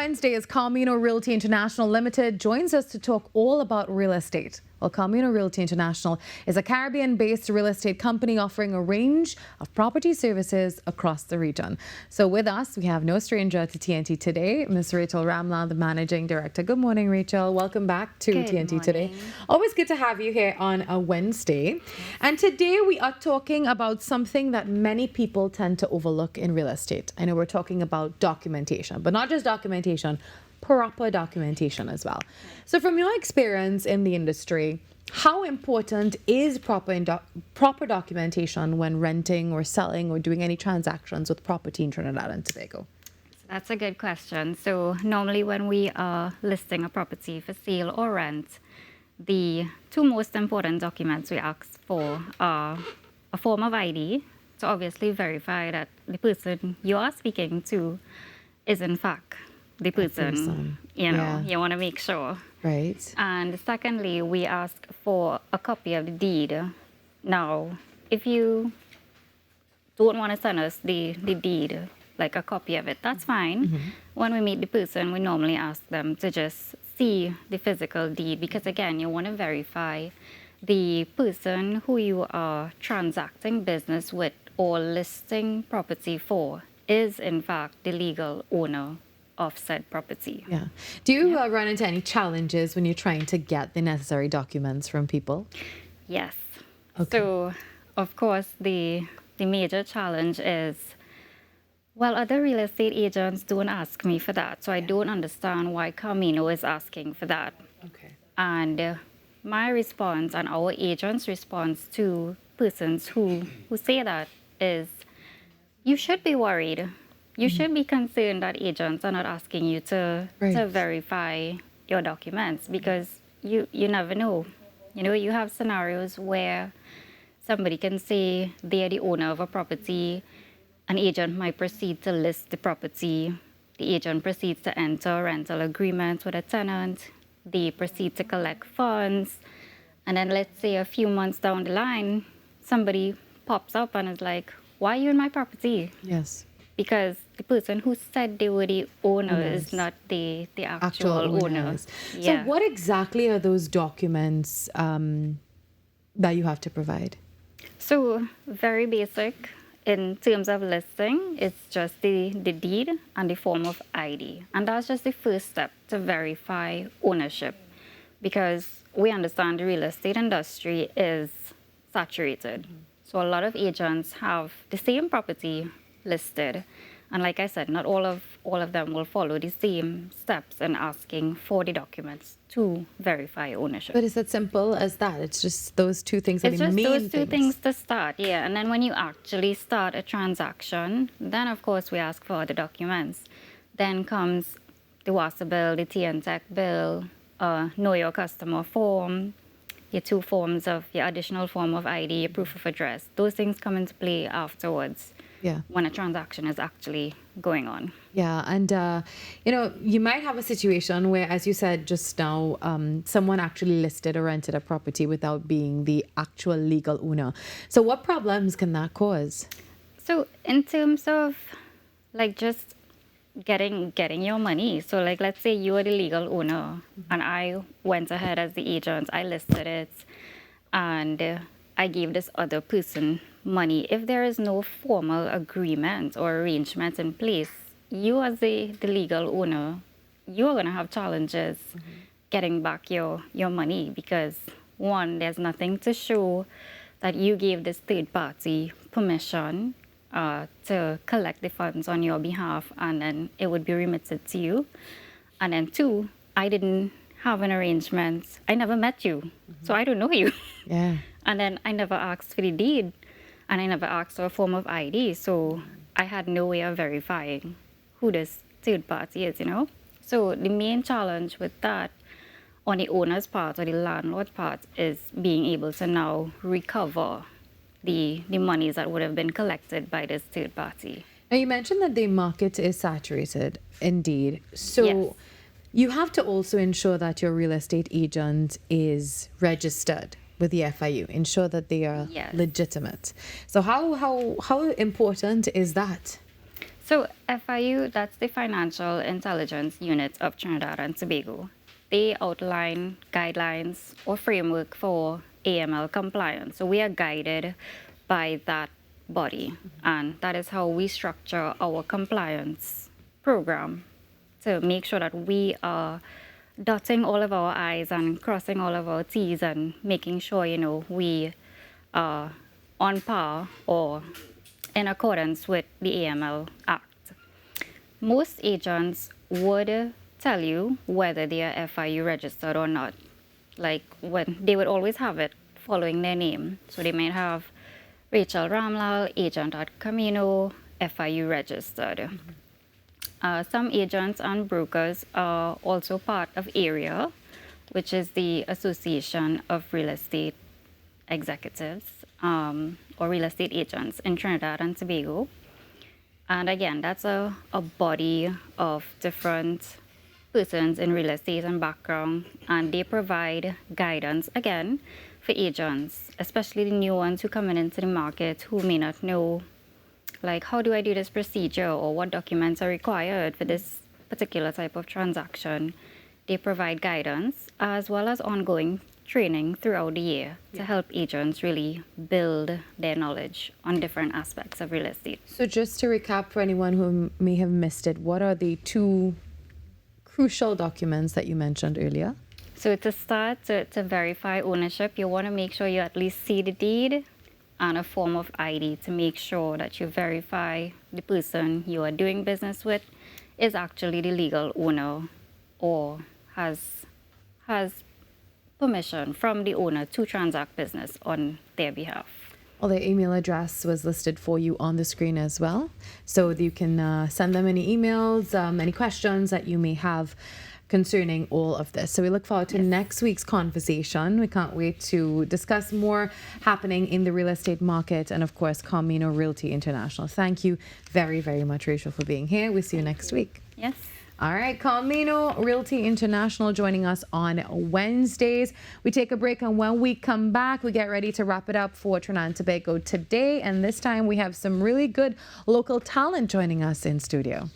Wednesday as Camino Realty International Limited joins us to talk all about real estate. Well, Camino Realty International is a Caribbean-based real estate company offering a range of property services across the region. So with us, we have no stranger to TNT today, Ms. Rachel Ramlal, the Managing Director. Good morning, Rachel. Welcome back to TNT today. Always good to have you here on a Wednesday. And today we are talking about something that many people tend to overlook in real estate. I know we're talking about documentation, but not just documentation, proper documentation as well. So from your experience in the industry, how important is proper documentation when renting or selling or doing any transactions with property in Trinidad and Tobago? That's a good question. So normally when we are listing a property for sale or rent, the two most important documents we ask for are a form of ID to obviously verify that the person you are speaking to is in fact the person. You want to make sure. Right. And secondly, we ask for a copy of the deed. Now, if you don't want to send us the deed, like a copy of it, that's fine. Mm-hmm. When we meet the person, we normally ask them to just see the physical deed because, again, you want to verify the person who you are transacting business with or listing property for is, in fact, the legal owner of said property. Yeah. Do you run into any challenges when you're trying to get the necessary documents from people? Yes. Okay. So, of course, the major challenge is, well, other real estate agents don't ask me for that, so I don't understand why Camino is asking for that. Okay. And my response and our agent's response to persons who say that is, you should be worried. You should be concerned that agents are not asking you to verify your documents because you never know. You know, you have scenarios where somebody can say they're the owner of a property, an agent might proceed to list the property, the agent proceeds to enter rental agreements with a tenant, they proceed to collect funds, and then let's say a few months down the line, somebody pops up and is like, why are you in my property? Yes. Because the person who said they were the owner is not the actual owner. So what exactly are those documents that you have to provide? So very basic in terms of listing, it's just the deed and the form of ID. And that's just the first step to verify ownership because we understand the real estate industry is saturated. Mm-hmm. So a lot of agents have the same property listed, and like I said, not all of them will follow the same steps in asking for the documents to verify ownership. But is it simple as that? It's just those two things are the main things? It's just those two things to start, yeah. And then when you actually start a transaction, then of course we ask for the documents. Then comes the WASA bill, the TNTech bill, know your customer form, your two forms of your additional form of ID, your proof of address. Those things come into play afterwards. Yeah. When a transaction is actually going on. Yeah. And, you might have a situation where, as you said just now, someone actually listed or rented a property without being the actual legal owner. So what problems can that cause? So in terms of like just getting your money. So like, let's say you are the legal owner and I went ahead as the agent, I listed it and I gave this other person money. If there is no formal agreement or arrangement in place, you as the legal owner, you're going to have challenges getting back your money because, one, there's nothing to show that you gave this third party permission to collect the funds on your behalf and then it would be remitted to you. And then two, I didn't have an arrangement. I never met you, so I don't know you. Yeah. And then I never asked for the deed, and I never asked for a form of ID, so I had no way of verifying who this third party is, So the main challenge with that on the owner's part or the landlord's part is being able to now recover the monies that would have been collected by this third party. Now, you mentioned that the market is saturated, indeed. So you have to also ensure that your real estate agent is registered with the FIU, ensure that they are legitimate. So how important is that? So FIU, that's the Financial Intelligence Unit of Trinidad and Tobago. They outline guidelines or framework for AML compliance. So we are guided by that body, and that is how we structure our compliance program to make sure that we are dotting all of our I's and crossing all of our T's and making sure, we are on par or in accordance with the AML Act. Most agents would tell you whether they are FIU registered or not. Like when they would always have it following their name. So they might have Rachel Ramlal, agent at Camino, FIU registered. Some agents and brokers are also part of AREA, which is the Association of Real Estate Executives or Real Estate Agents in Trinidad and Tobago. And again, that's a body of different persons in real estate and background, and they provide guidance, again, for agents, especially the new ones who coming into the market who may not know, like, how do I do this procedure or what documents are required for this particular type of transaction. They provide guidance as well as ongoing training throughout the year to help agents really build their knowledge on different aspects of real estate. So just to recap for anyone who may have missed it, what are the two crucial documents that you mentioned earlier? So to start, to verify ownership, you want to make sure you at least see the deed and a form of ID to make sure that you verify the person you are doing business with is actually the legal owner or has permission from the owner to transact business on their behalf. Well, their email address was listed for you on the screen as well. So you can send them any emails, any questions that you may have concerning all of this. So we look forward to next week's conversation. We can't wait to discuss more happening in the real estate market and, of course, Camino Realty International. Thank you very, very much, Rachel, for being here. We'll see you next week. Yes. All right, Camino Realty International joining us on Wednesdays. We take a break, and when we come back, we get ready to wrap it up for Trinidad and Tobago today. And this time we have some really good local talent joining us in studio.